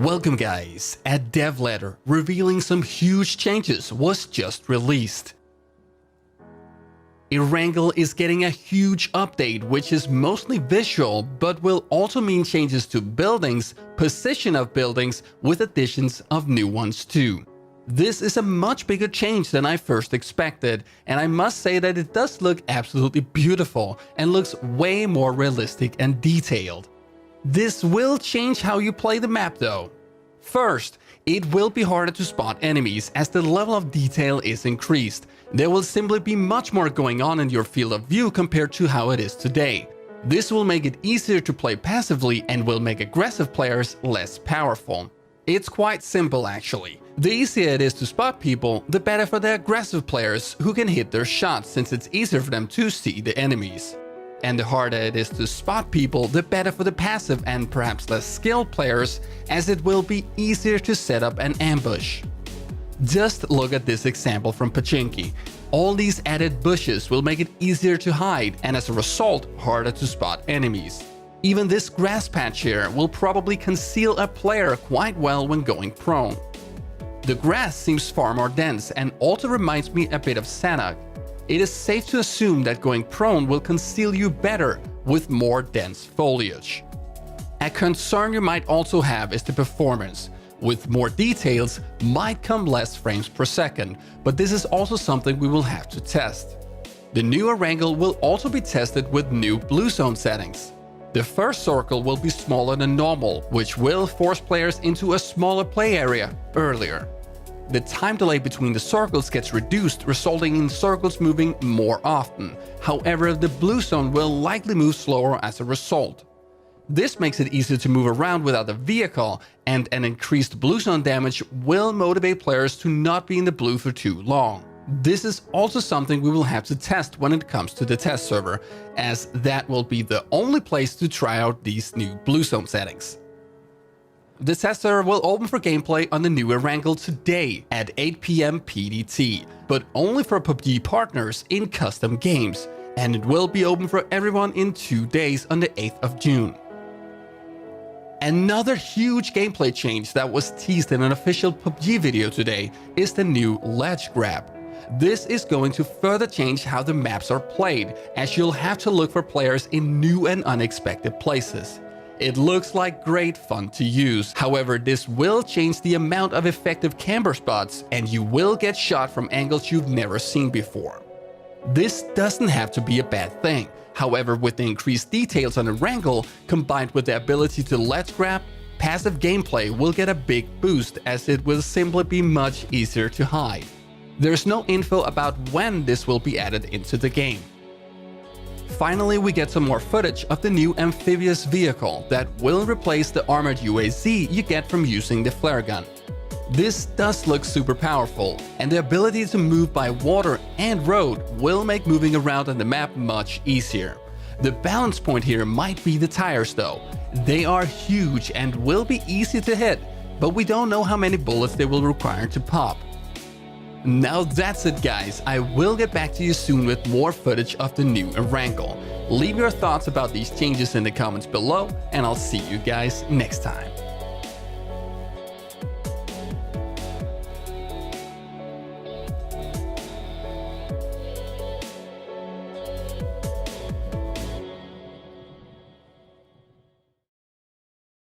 Welcome guys, a dev letter revealing some huge changes was just released. Erangel is getting a huge update which is mostly visual but will also mean changes to buildings, position of buildings with additions of new ones too. This is a much bigger change than I first expected, and I must say that it does look absolutely beautiful and looks way more realistic and detailed. This will change how you play the map though. First, it will be harder to spot enemies as the level of detail is increased. There will simply be much more going on in your field of view compared to how it is today. This will make it easier to play passively and will make aggressive players less powerful. It's quite simple actually. The easier it is to spot people, the better for the aggressive players who can hit their shots since it's easier for them to see the enemies. And the harder it is to spot people, the better for the passive and perhaps less skilled players, as it will be easier to set up an ambush. Just look at this example from Pachinki. All these added bushes will make it easier to hide and as a result harder to spot enemies. Even this grass patch here will probably conceal a player quite well when going prone. The grass seems far more dense and also reminds me a bit of Sanhok. It is safe to assume that going prone will conceal you better with more dense foliage. A concern you might also have is the performance. With more details might come less frames per second, but this is also something we will have to test. The new Erangel will also be tested with new blue zone settings. The first circle will be smaller than normal, which will force players into a smaller play area earlier. The time delay between the circles gets reduced, resulting in circles moving more often. However, the blue zone will likely move slower as a result. This makes it easier to move around without a vehicle, and an increased blue zone damage will motivate players to not be in the blue for too long. This is also something we will have to test when it comes to the test server, as that will be the only place to try out these new blue zone settings. The test server will open for gameplay on the new Erangel today at 8 PM PDT, but only for PUBG partners in custom games, and it will be open for everyone in 2 days on the 8th of June. Another huge gameplay change that was teased in an official PUBG video today is the new ledge grab. This is going to further change how the maps are played, as you'll have to look for players in new and unexpected places. It looks like great fun to use, however this will change the amount of effective camber spots and you will get shot from angles you've never seen before. This doesn't have to be a bad thing, however with the increased details on Erangel combined with the ability to ledge grab, passive gameplay will get a big boost as it will simply be much easier to hide. There's no info about when this will be added into the game. Finally, we get some more footage of the new amphibious vehicle that will replace the armored UAZ you get from using the flare gun. This does look super powerful, and the ability to move by water and road will make moving around on the map much easier. The balance point here might be the tires though. They are huge and will be easy to hit, but we don't know how many bullets they will require to pop. Now that's it guys, I will get back to you soon with more footage of the new Erangel. Leave your thoughts about these changes in the comments below, and I'll see you guys next time.